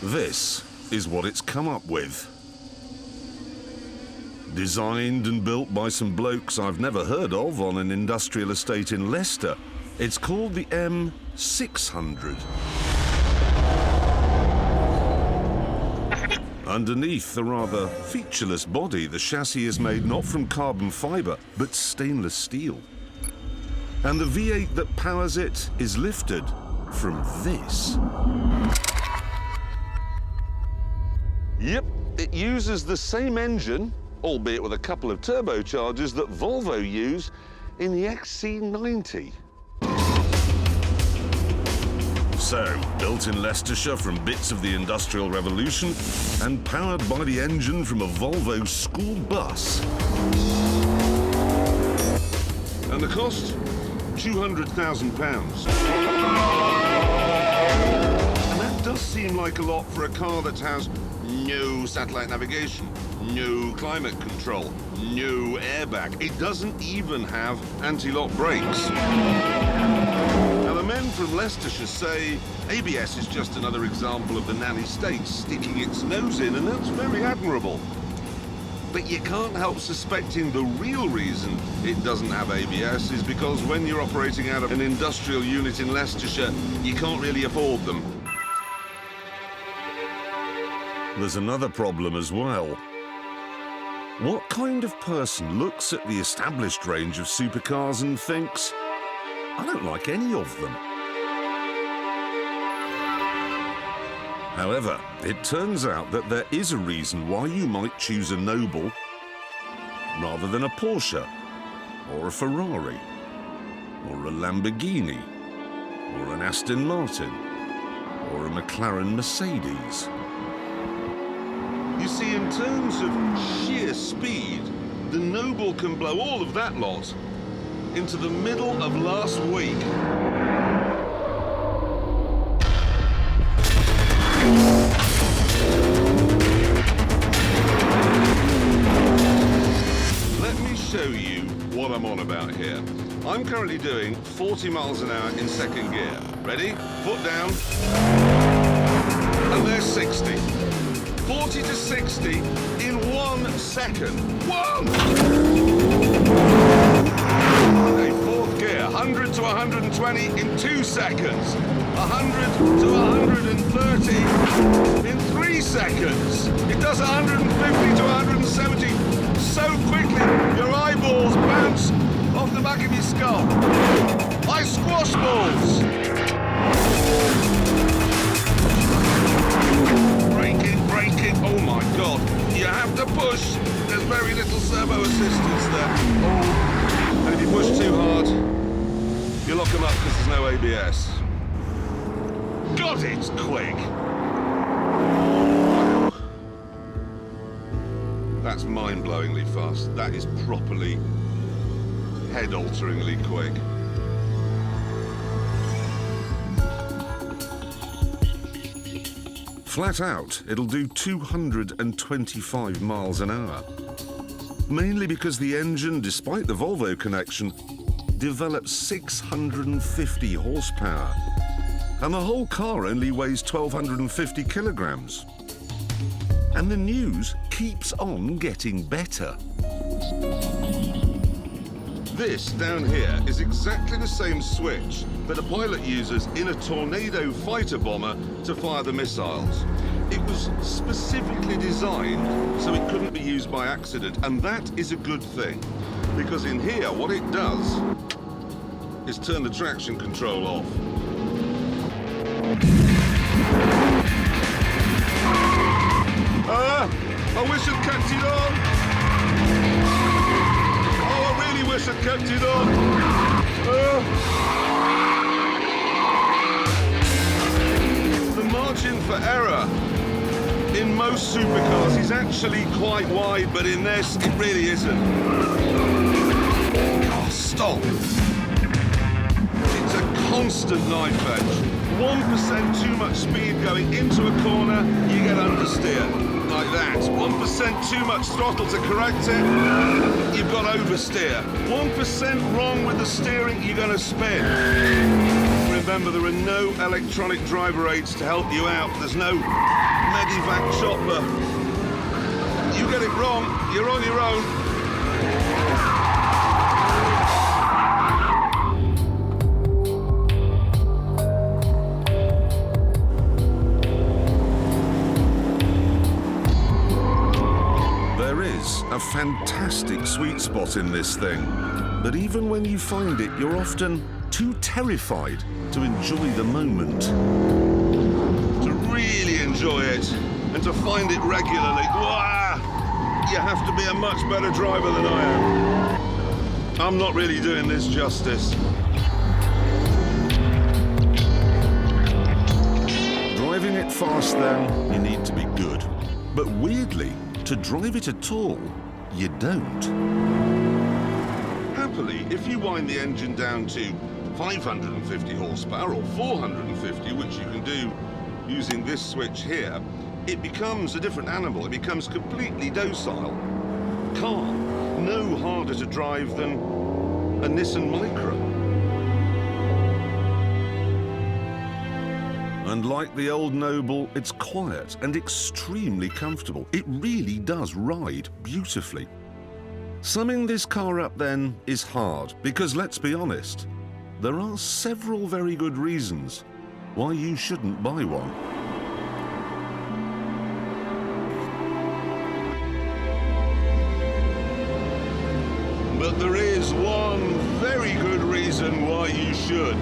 This is what it's come up with. Designed and built by some blokes I've never heard of on an industrial estate in Leicester, it's called the M600. Underneath the rather featureless body, the chassis is made not from carbon fibre, but stainless steel. And the V8 that powers it is lifted from this. Yep, it uses the same engine, albeit with a couple of turbochargers, that Volvo use in the XC90. So, built in Leicestershire from bits of the Industrial Revolution and powered by the engine from a Volvo school bus. And the cost? £200,000. And that does seem like a lot for a car that has no satellite navigation, no climate control, no airbag. It doesn't even have anti-lock brakes. Now, the men from Leicestershire say ABS is just another example of the nanny state sticking its nose in, and that's very admirable. But you can't help suspecting the real reason it doesn't have ABS is because when you're operating out of an industrial unit in Leicestershire, you can't really afford them. There's another problem as well. What kind of person looks at the established range of supercars and thinks, I don't like any of them? However, it turns out that there is a reason why you might choose a Noble rather than a Porsche, or a Ferrari, or a Lamborghini, or an Aston Martin, or a McLaren Mercedes. You see, in terms of sheer speed, the Noble can blow all of that lot into the middle of last week. Let me show you what I'm on about here. I'm currently doing 40 miles an hour in second gear. Ready? Foot down. And there's 60. 40 to 60 in 1 second. One! Okay, fourth gear, 100 to 120 in 2 seconds. 100 to 130 in 3 seconds. It does 150 to 170 so quickly, your eyeballs bounce off the back of your skull. Like squash balls. Braking, oh my God. You have to push. There's very little servo assistance there. Oh. And if you push too hard, you lock them up because there's no ABS. God, it's quick. That's mind-blowingly fast. That is properly head-alteringly quick. Flat out, it'll do 225 miles an hour. Mainly because the engine, despite the Volvo connection, develops 650 horsepower. And the whole car only weighs 1,250 kilograms. And the news keeps on getting better. This down here is exactly the same switch that a pilot uses in a Tornado fighter bomber to fire the missiles. It was specifically designed so it couldn't be used by accident, and that is a good thing, because in here what it does is turn the traction control off. I wish I'd kept it on. Oh, I really wish I'd kept it on. The margin for error in most supercars is actually quite wide, but in this, it really isn't. Oh, stop. It's a constant knife edge. 1% too much speed going into a corner, you get understeer. Like that. 1% too much throttle to correct it, you've got oversteer. 1% wrong with the steering, you're going to spin. We're in Remember, there are no electronic driver aids to help you out. There's no Medivac chopper. You get it wrong, you're on your own. There is a fantastic sweet spot in this thing, but even when you find it, you're often too terrified to enjoy the moment. To really enjoy it and to find it regularly, you have to be a much better driver than I am. I'm not really doing this justice. Driving it fast, then, you need to be good. But weirdly, to drive it at all, you don't. Happily, if you wind the engine down to 550 horsepower or 450, which you can do using this switch here, it becomes a different animal. It becomes completely docile, calm, no harder to drive than a Nissan Micra. And like the old Noble, it's quiet and extremely comfortable. It really does ride beautifully. Summing this car up then is hard because, let's be honest, there are several very good reasons why you shouldn't buy one. But there is one very good reason why you should.